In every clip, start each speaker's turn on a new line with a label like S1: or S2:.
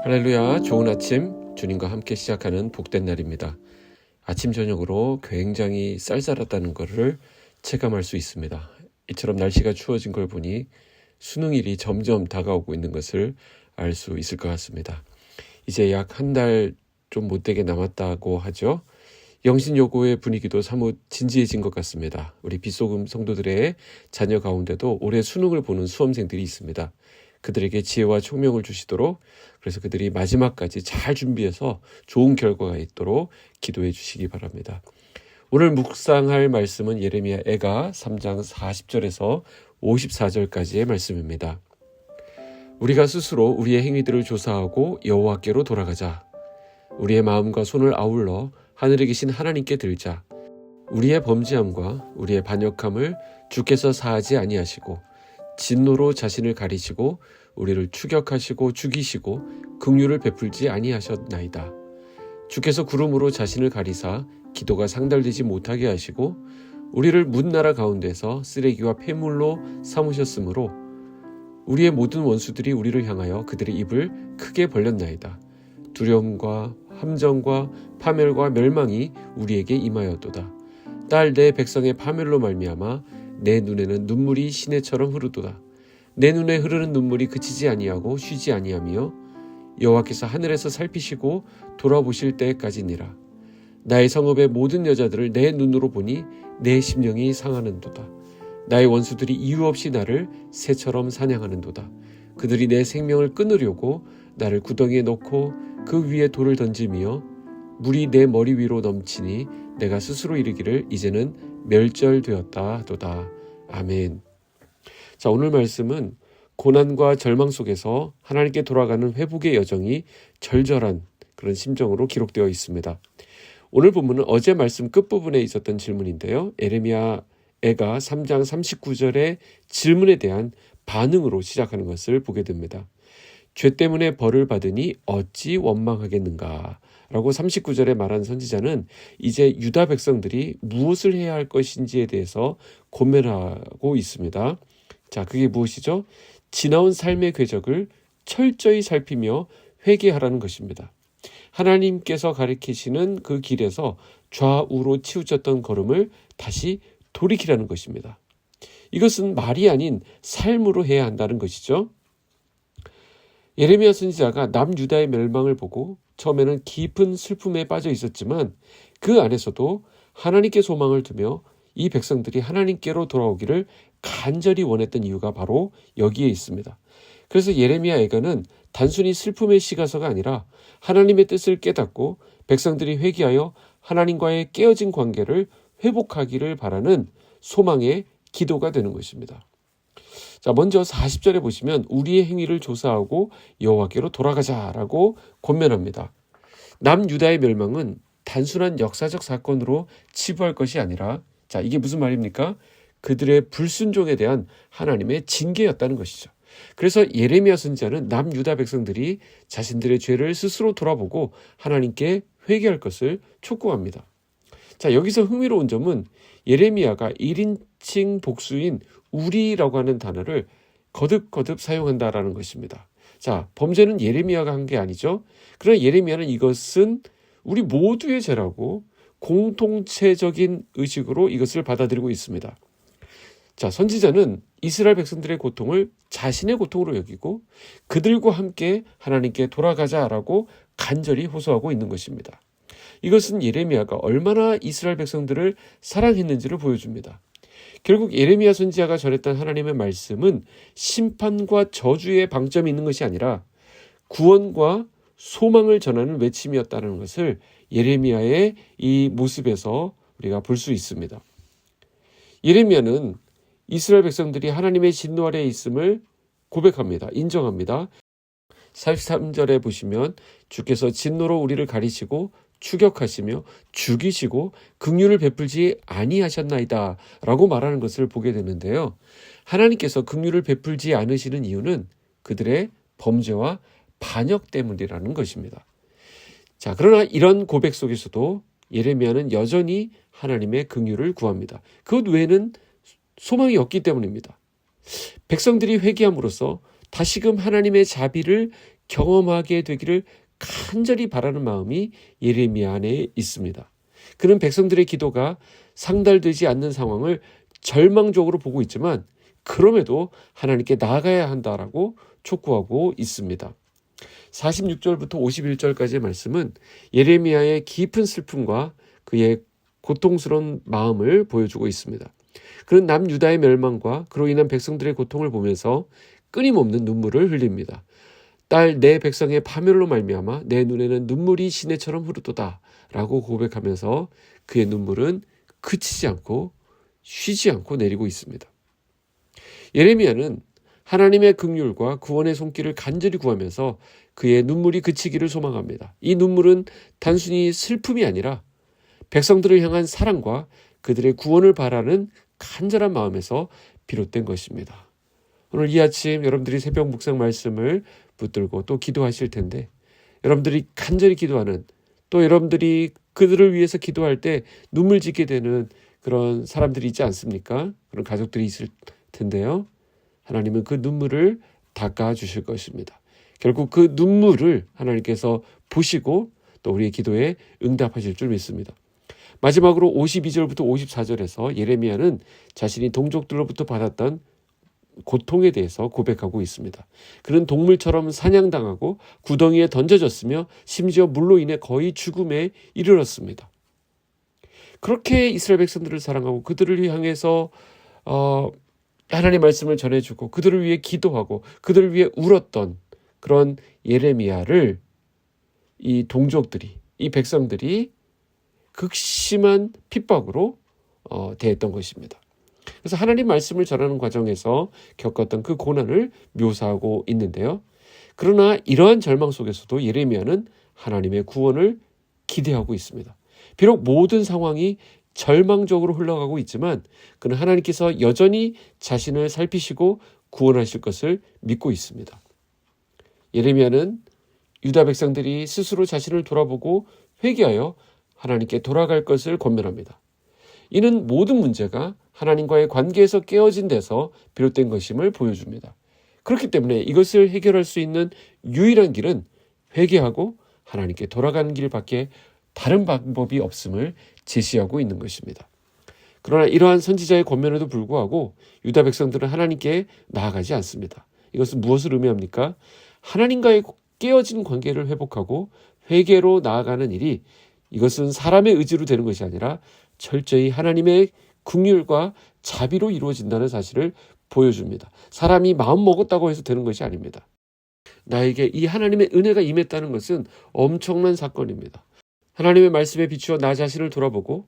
S1: 할렐루야, 좋은 아침, 주님과 함께 시작하는 복된 날입니다. 아침 저녁으로 굉장히 쌀쌀하다는 것을 체감할 수 있습니다. 이처럼 날씨가 추워진 걸 보니 수능일이 점점 다가오고 있는 것을 알 수 있을 것 같습니다. 이제 약 한 달 좀 못되게 남았다고 하죠. 영신여고의 분위기도 사뭇 진지해진 것 같습니다. 우리 빗소금 성도들의 자녀 가운데도 올해 수능을 보는 수험생들이 있습니다. 그들에게 지혜와 총명을 주시도록, 그래서 그들이 마지막까지 잘 준비해서 좋은 결과가 있도록 기도해 주시기 바랍니다. 오늘 묵상할 말씀은 예레미야 애가 3장 40절에서 54절까지의 말씀입니다. 우리가 스스로 우리의 행위들을 조사하고 여호와께로 돌아가자. 우리의 마음과 손을 아울러 하늘에 계신 하나님께 들자. 우리의 범죄함과 우리의 반역함을 주께서 사하지 아니하시고 진노로 자신을 가리시고 우리를 추격하시고 죽이시고 긍휼을 베풀지 아니하셨나이다. 주께서 구름으로 자신을 가리사 기도가 상달되지 못하게 하시고 우리를 문나라 가운데서 쓰레기와 폐물로 삼으셨으므로 우리의 모든 원수들이 우리를 향하여 그들의 입을 크게 벌렸나이다. 두려움과 함정과 파멸과 멸망이 우리에게 임하였도다. 딸 내 백성의 파멸로 말미암아 내 눈에는 눈물이 시내처럼 흐르도다. 내 눈에 흐르는 눈물이 그치지 아니하고 쉬지 아니하며 여호와께서 하늘에서 살피시고 돌아보실 때까지니라. 나의 성읍의 모든 여자들을 내 눈으로 보니 내 심령이 상하는도다. 나의 원수들이 이유 없이 나를 새처럼 사냥하는도다. 그들이 내 생명을 끊으려고 나를 구덩이에 넣고 그 위에 돌을 던지며 물이 내 머리 위로 넘치니 내가 스스로 이르기를 이제는 멸절되었다 하도다. 아멘. 자, 오늘 말씀은 고난과 절망 속에서 하나님께 돌아가는 회복의 여정이 절절한 그런 심정으로 기록되어 있습니다. 오늘 본문은 어제 말씀 끝부분에 있었던 질문인데요. 예레미야 애가 3장 39절의 질문에 대한 반응으로 시작하는 것을 보게 됩니다. 죄 때문에 벌을 받으니 어찌 원망하겠는가? 라고 39절에 말한 선지자는 이제 유다 백성들이 무엇을 해야 할 것인지에 대해서 고민하고 있습니다. 자, 그게 무엇이죠? 지나온 삶의 궤적을 철저히 살피며 회개하라는 것입니다. 하나님께서 가리키시는 그 길에서 좌우로 치우쳤던 걸음을 다시 돌이키라는 것입니다. 이것은 말이 아닌 삶으로 해야 한다는 것이죠. 예레미야 선지자가 남유다의 멸망을 보고 처음에는 깊은 슬픔에 빠져 있었지만 그 안에서도 하나님께 소망을 두며 이 백성들이 하나님께로 돌아오기를 간절히 원했던 이유가 바로 여기에 있습니다. 그래서 예레미야 애가는 단순히 슬픔의 시가서가 아니라 하나님의 뜻을 깨닫고 백성들이 회개하여 하나님과의 깨어진 관계를 회복하기를 바라는 소망의 기도가 되는 것입니다. 자, 먼저 40절에 보시면 우리의 행위를 조사하고 여호와께로 돌아가자라고 권면합니다. 남유다의 멸망은 단순한 역사적 사건으로 치부할 것이 아니라, 자, 이게 무슨 말입니까? 그들의 불순종에 대한 하나님의 징계였다는 것이죠. 그래서 예레미야 선지자는 남유다 백성들이 자신들의 죄를 스스로 돌아보고 하나님께 회개할 것을 촉구합니다. 자, 여기서 흥미로운 점은 예레미야가 1인칭 복수인 우리라고 하는 단어를 거듭거듭 사용한다라는 것입니다. 자, 범죄는 예레미야가 한 게 아니죠. 그러나 예레미야는 이것은 우리 모두의 죄라고 공통체적인 의식으로 이것을 받아들이고 있습니다. 자, 선지자는 이스라엘 백성들의 고통을 자신의 고통으로 여기고 그들과 함께 하나님께 돌아가자라고 간절히 호소하고 있는 것입니다. 이것은 예레미야가 얼마나 이스라엘 백성들을 사랑했는지를 보여줍니다. 결국 예레미야 선지자가 전했던 하나님의 말씀은 심판과 저주의 방점이 있는 것이 아니라 구원과 소망을 전하는 외침이었다는 것을 예레미야의 이 모습에서 우리가 볼 수 있습니다. 예레미야는 이스라엘 백성들이 하나님의 진노 아래에 있음을 고백합니다. 인정합니다. 43절에 보시면 주께서 진노로 우리를 가리시고 추격하시며 죽이시고 긍휼을 베풀지 아니하셨나이다 라고 말하는 것을 보게 되는데요. 하나님께서 긍휼을 베풀지 않으시는 이유는 그들의 범죄와 반역 때문이라는 것입니다. 자, 그러나 이런 고백 속에서도 예레미야는 여전히 하나님의 긍휼을 구합니다. 그것 외에는 소망이 없기 때문입니다. 백성들이 회개함으로써 다시금 하나님의 자비를 경험하게 되기를 간절히 바라는 마음이 예레미야 안에 있습니다. 그는 백성들의 기도가 상달되지 않는 상황을 절망적으로 보고 있지만 그럼에도 하나님께 나아가야 한다라고 촉구하고 있습니다. 46절부터 51절까지의 말씀은 예레미야의 깊은 슬픔과 그의 고통스러운 마음을 보여주고 있습니다. 그는 남유다의 멸망과 그로 인한 백성들의 고통을 보면서 끊임없는 눈물을 흘립니다. 딸 내 백성의 파멸로 말미암아 내 눈에는 눈물이 시내처럼 흐르도다 라고 고백하면서 그의 눈물은 그치지 않고 쉬지 않고 내리고 있습니다. 예레미야는 하나님의 긍휼과 구원의 손길을 간절히 구하면서 그의 눈물이 그치기를 소망합니다. 이 눈물은 단순히 슬픔이 아니라 백성들을 향한 사랑과 그들의 구원을 바라는 간절한 마음에서 비롯된 것입니다. 오늘 이 아침 여러분들이 새벽 묵상 말씀을 붙들고 또 기도하실 텐데 여러분들이 간절히 기도하는 또 여러분들이 그들을 위해서 기도할 때 눈물 짓게 되는 그런 사람들이 있지 않습니까? 그런 가족들이 있을 텐데요. 하나님은 그 눈물을 닦아주실 것입니다. 결국 그 눈물을 하나님께서 보시고 또 우리의 기도에 응답하실 줄 믿습니다. 마지막으로 52절부터 54절에서 예레미야는 자신이 동족들로부터 받았던 고통에 대해서 고백하고 있습니다. 그는 동물처럼 사냥당하고 구덩이에 던져졌으며 심지어 물로 인해 거의 죽음에 이르렀습니다. 그렇게 이스라엘 백성들을 사랑하고 그들을 향해서 하나님의 말씀을 전해주고 그들을 위해 기도하고 그들을 위해 울었던 그런 예레미야를 이 동족들이, 이 백성들이 극심한 핍박으로 대했던 것입니다. 그래서 하나님 말씀을 전하는 과정에서 겪었던 그 고난을 묘사하고 있는데요. 그러나 이러한 절망 속에서도 예레미야는 하나님의 구원을 기대하고 있습니다. 비록 모든 상황이 절망적으로 흘러가고 있지만 그는 하나님께서 여전히 자신을 살피시고 구원하실 것을 믿고 있습니다. 예레미야는 유다 백성들이 스스로 자신을 돌아보고 회개하여 하나님께 돌아갈 것을 권면합니다. 이는 모든 문제가 하나님과의 관계에서 깨어진 데서 비롯된 것임을 보여줍니다. 그렇기 때문에 이것을 해결할 수 있는 유일한 길은 회개하고 하나님께 돌아가는 길밖에 다른 방법이 없음을 제시하고 있는 것입니다. 그러나 이러한 선지자의 권면에도 불구하고 유다 백성들은 하나님께 나아가지 않습니다. 이것은 무엇을 의미합니까? 하나님과의 깨어진 관계를 회복하고 회개로 나아가는 일이 이것은 사람의 의지로 되는 것이 아니라 철저히 하나님의 긍휼과 자비로 이루어진다는 사실을 보여줍니다. 사람이 마음 먹었다고 해서 되는 것이 아닙니다. 나에게 이 하나님의 은혜가 임했다는 것은 엄청난 사건입니다. 하나님의 말씀에 비추어 나 자신을 돌아보고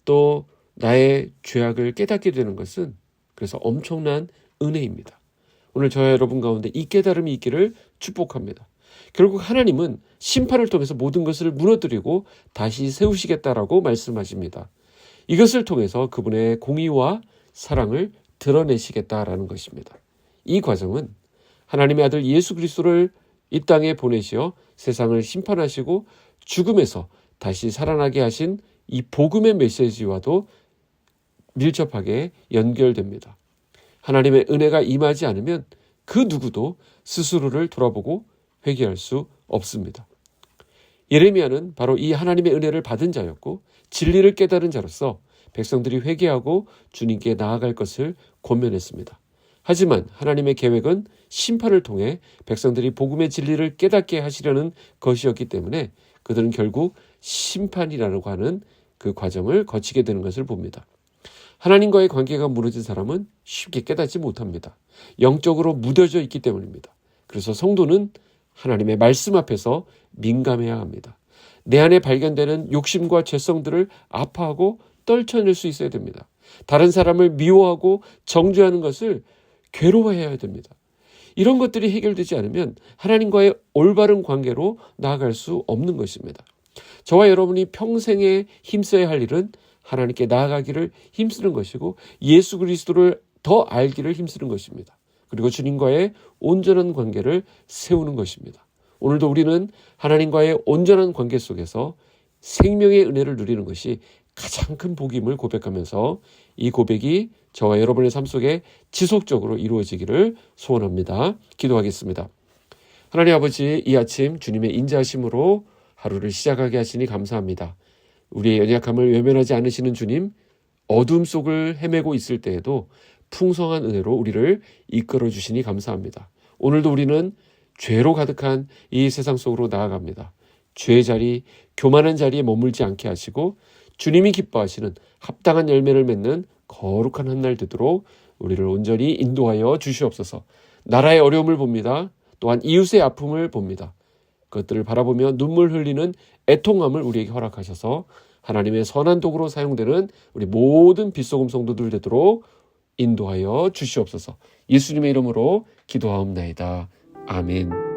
S1: 또 나의 죄악을 깨닫게 되는 것은 그래서 엄청난 은혜입니다. 오늘 저와 여러분 가운데 이 깨달음이 있기를 축복합니다. 결국 하나님은 심판을 통해서 모든 것을 무너뜨리고 다시 세우시겠다라고 말씀하십니다. 이것을 통해서 그분의 공의와 사랑을 드러내시겠다라는 것입니다. 이 과정은 하나님의 아들 예수 그리스도를 이 땅에 보내시어 세상을 심판하시고 죽음에서 다시 살아나게 하신 이 복음의 메시지와도 밀접하게 연결됩니다. 하나님의 은혜가 임하지 않으면 그 누구도 스스로를 돌아보고 회개할 수 없습니다. 예레미야는 바로 이 하나님의 은혜를 받은 자였고 진리를 깨달은 자로서 백성들이 회개하고 주님께 나아갈 것을 권면했습니다. 하지만 하나님의 계획은 심판을 통해 백성들이 복음의 진리를 깨닫게 하시려는 것이었기 때문에 그들은 결국 심판이라고 하는 그 과정을 거치게 되는 것을 봅니다. 하나님과의 관계가 무너진 사람은 쉽게 깨닫지 못합니다. 영적으로 무뎌져 있기 때문입니다. 그래서 성도는 하나님의 말씀 앞에서 민감해야 합니다. 내 안에 발견되는 욕심과 죄성들을 아파하고 떨쳐낼 수 있어야 됩니다. 다른 사람을 미워하고 정죄하는 것을 괴로워해야 됩니다. 이런 것들이 해결되지 않으면 하나님과의 올바른 관계로 나아갈 수 없는 것입니다. 저와 여러분이 평생에 힘써야 할 일은 하나님께 나아가기를 힘쓰는 것이고 예수 그리스도를 더 알기를 힘쓰는 것입니다. 그리고 주님과의 온전한 관계를 세우는 것입니다. 오늘도 우리는 하나님과의 온전한 관계 속에서 생명의 은혜를 누리는 것이 가장 큰 복임을 고백하면서 이 고백이 저와 여러분의 삶 속에 지속적으로 이루어지기를 소원합니다. 기도하겠습니다. 하나님 아버지, 이 아침 주님의 인자하심으로 하루를 시작하게 하시니 감사합니다. 우리의 연약함을 외면하지 않으시는 주님, 어둠 속을 헤매고 있을 때에도 풍성한 은혜로 우리를 이끌어 주시니 감사합니다. 오늘도 우리는 죄로 가득한 이 세상 속으로 나아갑니다. 죄의 자리, 교만한 자리에 머물지 않게 하시고 주님이 기뻐하시는 합당한 열매를 맺는 거룩한 한 날 되도록 우리를 온전히 인도하여 주시옵소서. 나라의 어려움을 봅니다. 또한 이웃의 아픔을 봅니다. 그것들을 바라보며 눈물 흘리는 애통함을 우리에게 허락하셔서 하나님의 선한 도구로 사용되는 우리 모든 빛소금 성도들 되도록 인도하여 주시옵소서. 예수님의 이름으로 기도하옵나이다. 아멘.